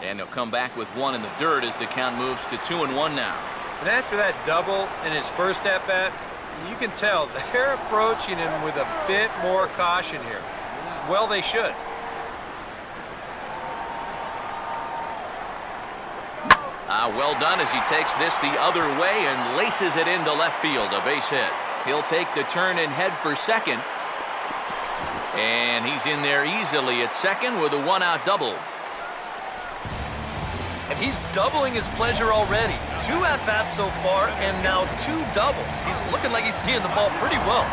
And he'll come back with one in the dirt as the count moves to 2-1 now. And after that double in his first at-bat, you can tell they're approaching him with a bit more caution here. Well, they should. Well done as he takes this the other way and laces it into left field. A base hit. He'll take the turn and head for second. And he's in there easily at second with a one-out double. And he's doubling his pleasure already. 2 at-bats so far and now 2 doubles. He's looking like he's seeing the ball pretty well.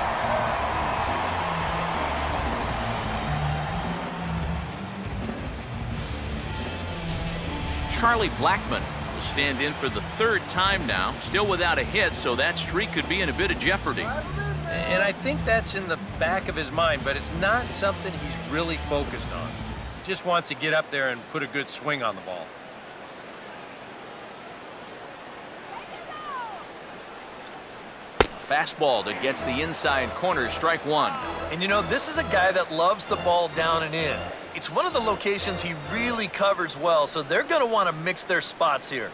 Charlie Blackmon will stand in for the 3rd time now, still without a hit, so that streak could be in a bit of jeopardy. And I think that's in the back of his mind, but it's not something he's really focused on. Just wants to get up there and put a good swing on the ball. Fastball that gets the inside corner, strike 1. And you know, this is a guy that loves the ball down and in. It's one of the locations he really covers well, so they're going to want to mix their spots here.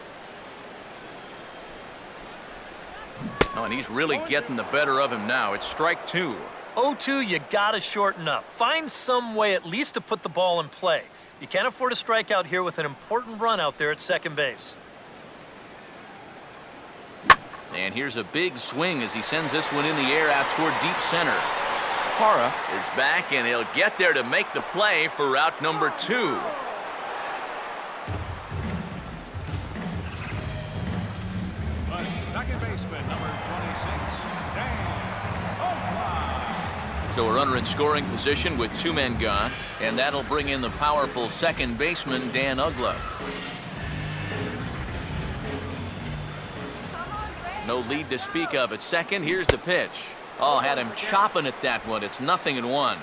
Oh, and he's really getting the better of him now. It's strike 2. 0-2, you got to shorten up. Find some way at least to put the ball in play. You can't afford a strikeout here with an important run out there at second base. And here's a big swing as he sends this one in the air out toward deep center. Parra is back, and he'll get there to make the play for route number 2. The second baseman, number 26, Dan. So a runner in scoring position with 2 men gone, and that'll bring in the powerful second baseman, Dan Uggla. No lead to speak of at second. Here's the pitch. Oh, had him chopping at that one. It's 0-1.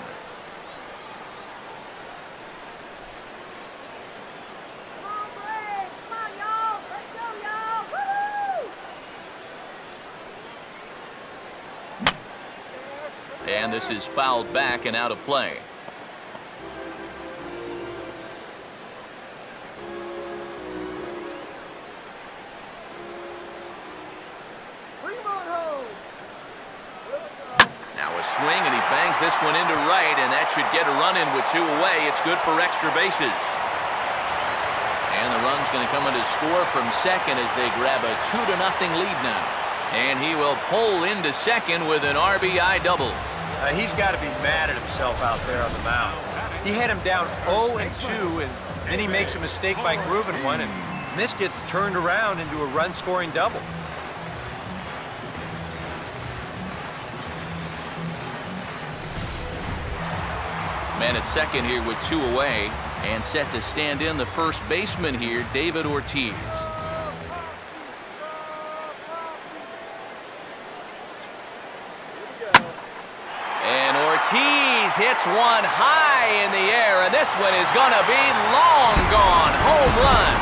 And this is fouled back and out of play. Swing, and he bangs this one into right, and that should get a run in with 2 away. It's good for extra bases. And the run's going to come in to score from second as they grab a 2-0 lead now. And he will pull into second with an RBI double. He's got to be mad at himself out there on the mound. He had him down 0-2, and then he makes a mistake by grooving one, and this gets turned around into a run-scoring double. Man at second here with 2 away, and set to stand in the first baseman here, David Ortiz. And Ortiz hits one high in the air, and this one is going to be long gone. Home run.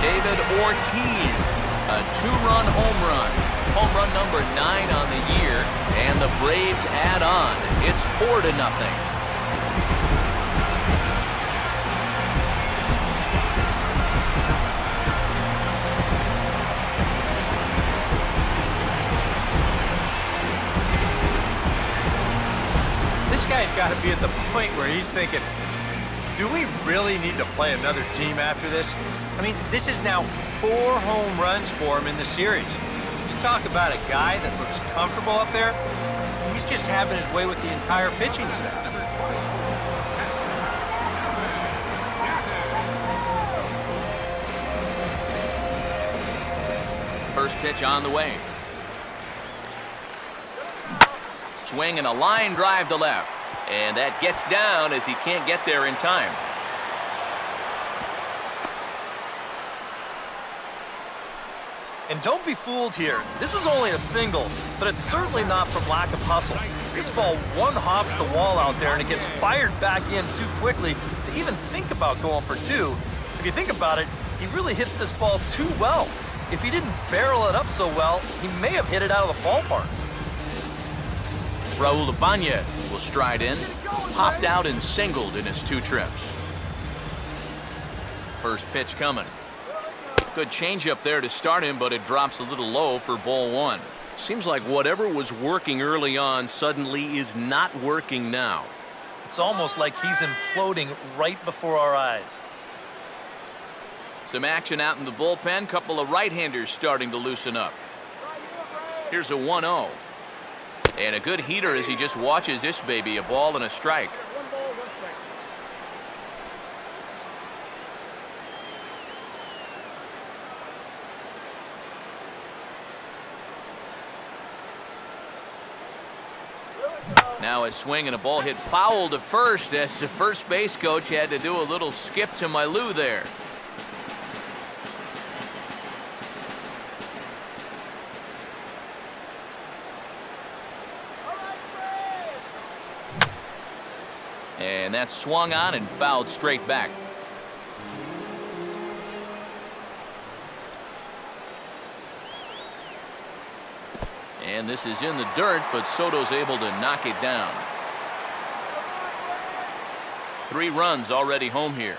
David Ortiz, a 2-run home run. Home run number 9 on the year, and the Braves add on. It's 4-0. This guy's got to be at the point where he's thinking, do we really need to play another team after this? I mean, this is now 4 home runs for him in the series. Talk about a guy that looks comfortable up there. He's just having his way with the entire pitching staff. First pitch on the way. Swing and a line drive to left. And that gets down as he can't get there in time. And don't be fooled here. This is only a single, but it's certainly not from lack of hustle. This ball one-hops the wall out there, and it gets fired back in too quickly to even think about going for 2. If you think about it, he really hits this ball too well. If he didn't barrel it up so well, he may have hit it out of the ballpark. Raul Ibanez will stride in, popped out and singled in his 2 trips. First pitch coming. Good changeup there to start him, but it drops a little low for ball 1. Seems like whatever was working early on suddenly is not working now. It's almost like he's imploding right before our eyes. Some action out in the bullpen. Couple of right-handers starting to loosen up. Here's a 1-0. And a good heater as he just watches this baby. A ball and a strike. Now a swing and a ball hit foul to first as the first base coach had to do a little skip to my loo there. And that swung on and fouled straight back. And this is in the dirt, but Soto's able to knock it down. 3 runs already home here.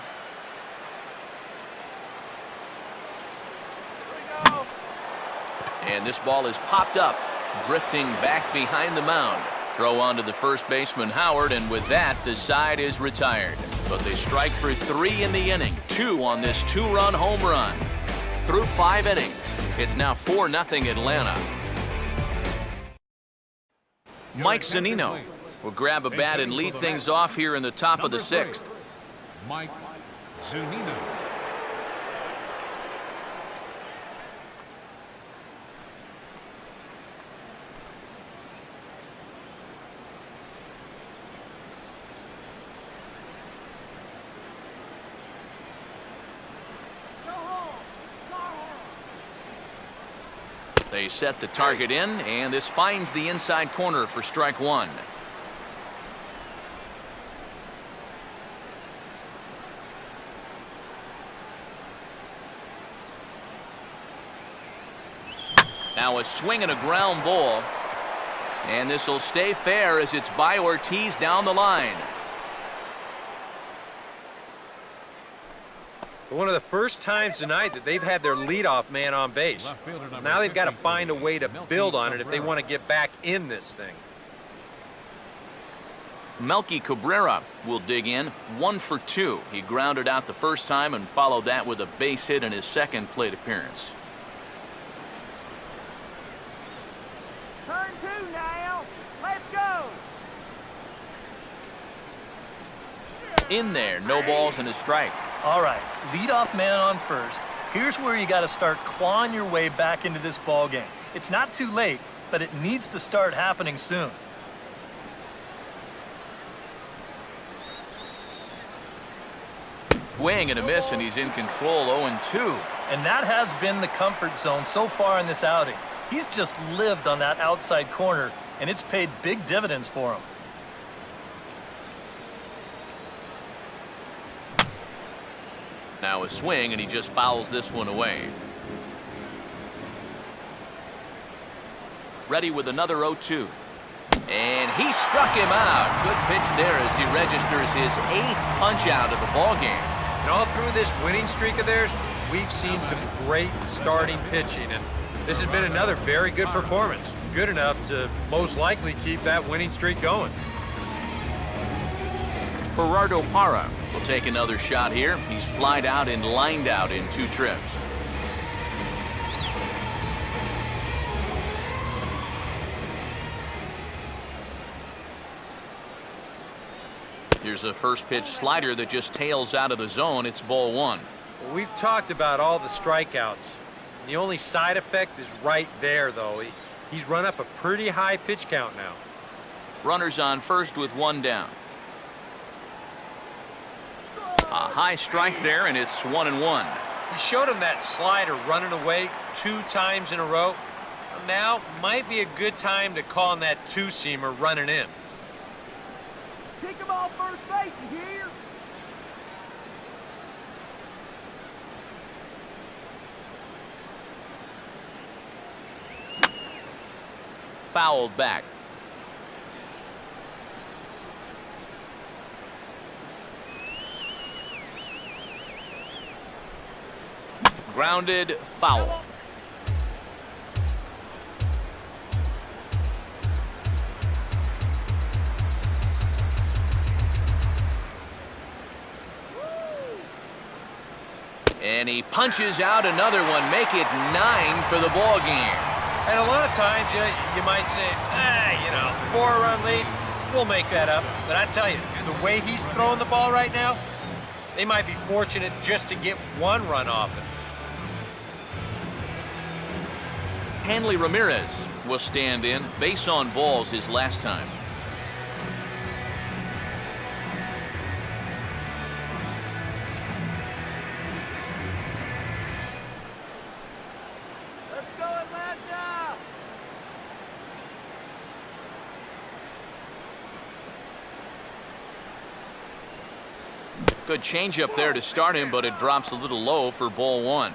And this ball is popped up, drifting back behind the mound. Throw on to the first baseman, Howard, and with that, the side is retired. But they strike for 3 in the inning, 2 on this 2-run home run. Through 5 innings, it's now 4-0 Atlanta. Mike Zunino will grab a bat and lead things off here in the top of the 6th. Mike Zunino. They set the target in, and this finds the inside corner for strike 1. Now a swing and a ground ball. And this will stay fair as it's by Ortiz down the line. One of the first times tonight that they've had their leadoff man on base. Now they've got to find a way to build on it if they want to get back in this thing. Melky Cabrera will dig in, 1 for 2. He grounded out the first time and followed that with a base hit in his second plate appearance. Turn 2 now. Let's go. In there, no balls and a strike. All right, leadoff man on first. Here's where you got to start clawing your way back into this ball game. It's not too late, but it needs to start happening soon. Swing and a miss, and he's in control, 0-2. And that has been the comfort zone so far in this outing. He's just lived on that outside corner, and it's paid big dividends for him. Now a swing, and he just fouls this one away. Ready with another 0-2. And he struck him out. Good pitch there as he registers his 8th punch out of the ball game. And all through this winning streak of theirs, we've seen some great starting pitching, and this has been another very good performance. Good enough to most likely keep that winning streak going. Gerardo Parra will take another shot here. He's flied out and lined out in 2 trips. Here's a first pitch slider that just tails out of the zone. It's ball 1. Well, we've talked about all the strikeouts. The only side effect is right there, though. He's run up a pretty high pitch count now. Runners on first with 1 down. A high strike there, and it's 1-1. He showed him that slider running away 2 times in a row. Now might be a good time to call on that 2-seamer running in. Pick him off first base, you hear? Fouled back. Grounded, foul. And he punches out another one, make it 9 for the ball game. And a lot of times you might say, 4-run lead, we'll make that up. But I tell you, the way he's throwing the ball right now, they might be fortunate just to get 1 run off it. Hanley Ramirez will stand in. Base on balls his last time. Let's go, Atlanta! Good changeup there to start him, but it drops a little low for ball 1.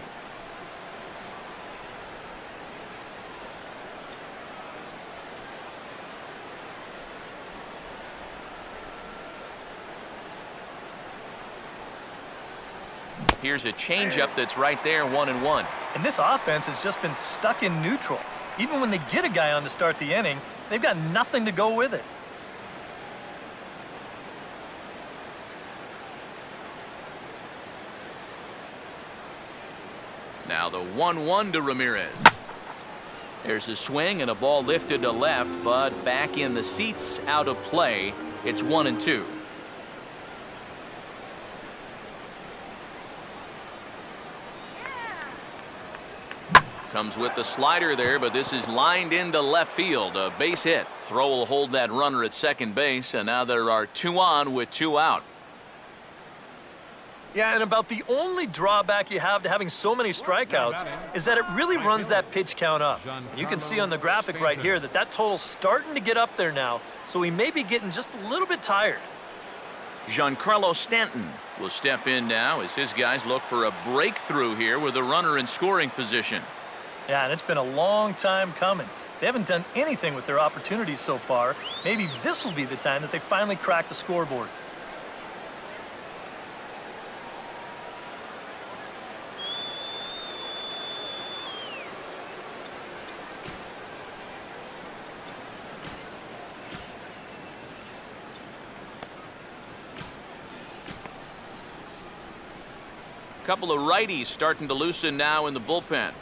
Here's a changeup that's right there, 1-1. And this offense has just been stuck in neutral. Even when they get a guy on to start the inning, they've got nothing to go with it. Now the 1-1 to Ramirez. There's a swing and a ball lifted to left, but back in the seats, out of play. It's 1-2. Comes with the slider there, but this is lined into left field. A base hit. Throw will hold that runner at second base, and now there are 2 on with 2 out. Yeah, and about the only drawback you have to having so many strikeouts is that it really runs that pitch count up. You can see on the graphic right here that total's starting to get up there now, so he may be getting just a little bit tired. Giancarlo Stanton will step in now as his guys look for a breakthrough here with a runner in scoring position. Yeah, and it's been a long time coming. They haven't done anything with their opportunities so far. Maybe this will be the time that they finally crack the scoreboard. Couple of righties starting to loosen now in the bullpen.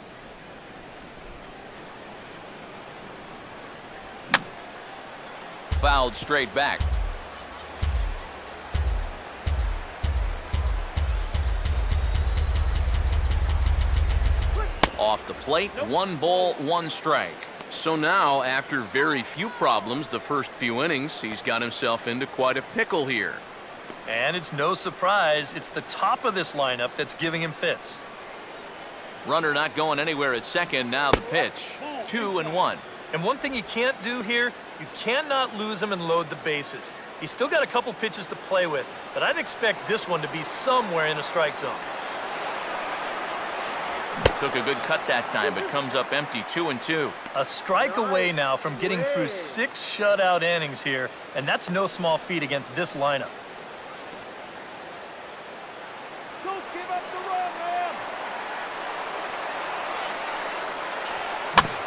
Fouled straight back. Off the plate, 1 ball, 1 strike. So now, after very few problems the first few innings, he's got himself into quite a pickle here. And it's no surprise, it's the top of this lineup that's giving him fits. Runner not going anywhere at second. Now the pitch. 2-1. And one thing you can't do here, you cannot lose him and load the bases. He's still got a couple pitches to play with, but I'd expect this one to be somewhere in a strike zone. Took a good cut that time, but comes up empty. 2-2. A strike away now from getting through 6 shutout innings here, and that's no small feat against this lineup. Don't give up the run, man!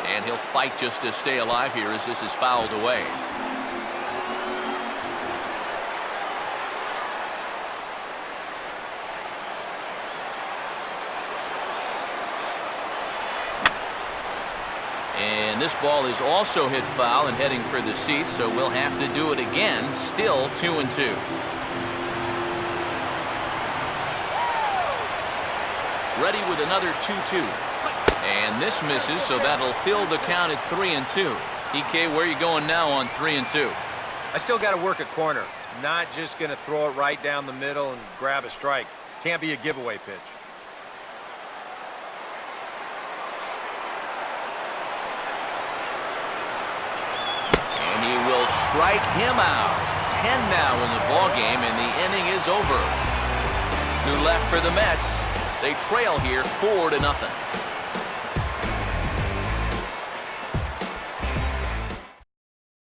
And he'll fight just to stay alive here as this is fouled away. And this ball is also hit foul and heading for the seats, so we'll have to do it again. Still 2-2. Ready with another 2-2. And this misses, so that'll fill the count at 3-2. EK, where are you going now on 3-2? I still got to work a corner. Not just going to throw it right down the middle and grab a strike. Can't be a giveaway pitch. And he will strike him out. 10 now in the ballgame, and the inning is over. 2 left for the Mets. They trail here 4-0.